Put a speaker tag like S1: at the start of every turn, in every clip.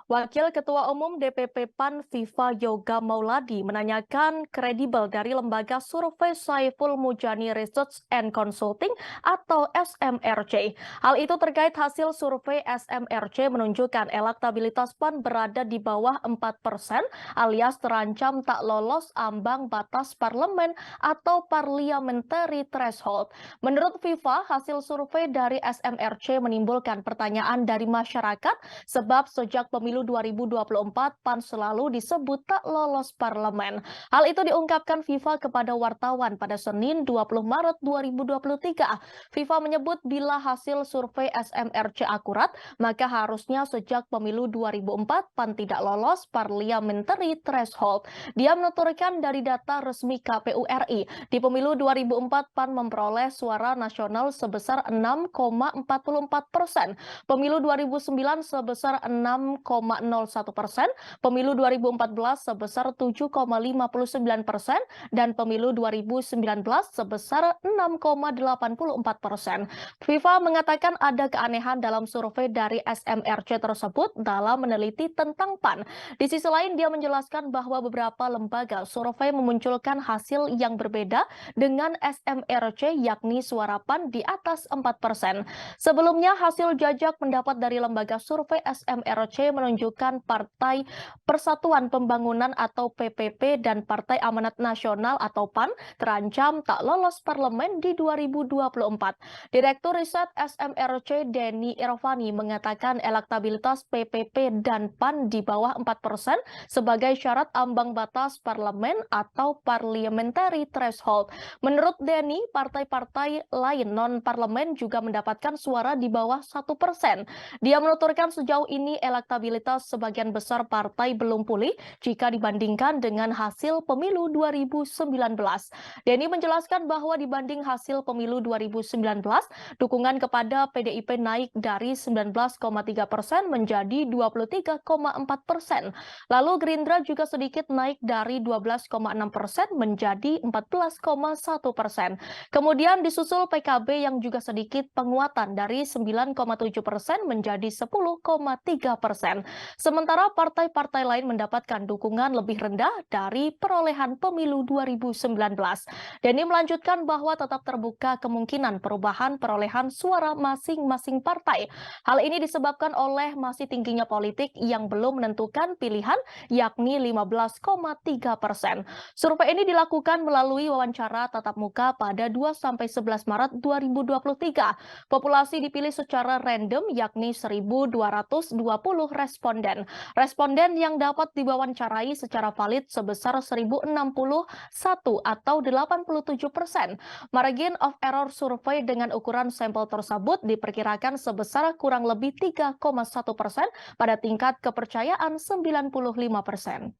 S1: Wakil Ketua Umum DPP PAN Viva Yoga Mauladi menanyakan kredibel dari lembaga survei Saiful Mujani Research and Consulting atau SMRC. Hal itu terkait hasil survei SMRC menunjukkan elektabilitas PAN berada di bawah 4% alias terancam tak lolos ambang batas parlemen atau parliamentary threshold. Menurut Viva, hasil survei dari SMRC menimbulkan pertanyaan dari masyarakat sebab sejak pemilu 2024 PAN selalu disebut tak lolos parlemen. Hal itu diungkapkan Viva kepada wartawan pada Senin 20 Maret 2023. Viva menyebut bila hasil survei SMRC akurat, maka harusnya sejak pemilu 2004 PAN tidak lolos parliamentary threshold. Dia menuturkan dari data resmi KPU RI, di pemilu 2004 PAN memperoleh suara nasional sebesar 6,44%, pemilu 2009 sebesar 6,01%, pemilu 2014 sebesar 7,59%, dan pemilu 2019 sebesar 6,84%. Viva mengatakan ada keanehan dalam survei dari SMRC tersebut dalam meneliti tentang PAN. Di sisi lain, dia menjelaskan bahwa beberapa lembaga survei memunculkan hasil yang berbeda dengan SMRC, yakni suara PAN di atas 4%. Sebelumnya, hasil jajak pendapat dari lembaga survei SMRC menunjukkan Partai Persatuan Pembangunan atau PPP dan Partai Amanat Nasional atau PAN terancam tak lolos parlemen di 2024. Direktur Riset SMRC Denny Irvani mengatakan elektabilitas PPP dan PAN di bawah 4% sebagai syarat ambang batas parlemen atau parliamentary threshold. Menurut Denny, partai-partai lain non-parlemen juga mendapatkan suara di bawah 1%. Dia menuturkan sejauh ini elektabilitas sebagian besar partai belum pulih jika dibandingkan dengan hasil pemilu 2019. Denny menjelaskan bahwa dibanding hasil pemilu 2019, dukungan kepada PDIP naik dari 19,3% menjadi 23,4%. Lalu Gerindra juga sedikit naik dari 12,6% menjadi 14,1%. Kemudian disusul PKB yang juga sedikit penguatan dari 9,7% menjadi 10,3%. Sementara partai-partai lain mendapatkan dukungan lebih rendah dari perolehan pemilu 2019. Denny melanjutkan bahwa tetap terbuka kemungkinan perubahan perolehan suara masing-masing partai. Hal ini disebabkan oleh masih tingginya politik yang belum menentukan pilihan, yakni 15,3%. Survei ini dilakukan melalui wawancara tatap muka pada 2-11 Maret 2023. Populasi dipilih secara random, yakni 1.220 responden. Responden yang dapat diwawancarai secara valid sebesar 1.061 atau 87%. Margin of error survei dengan ukuran sampel tersebut diperkirakan sebesar kurang lebih 3,1% pada tingkat kepercayaan 95%.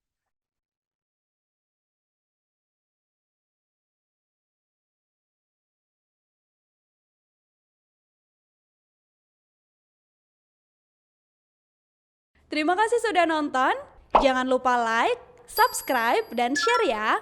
S2: Terima kasih sudah nonton. Jangan lupa like, subscribe, dan share ya.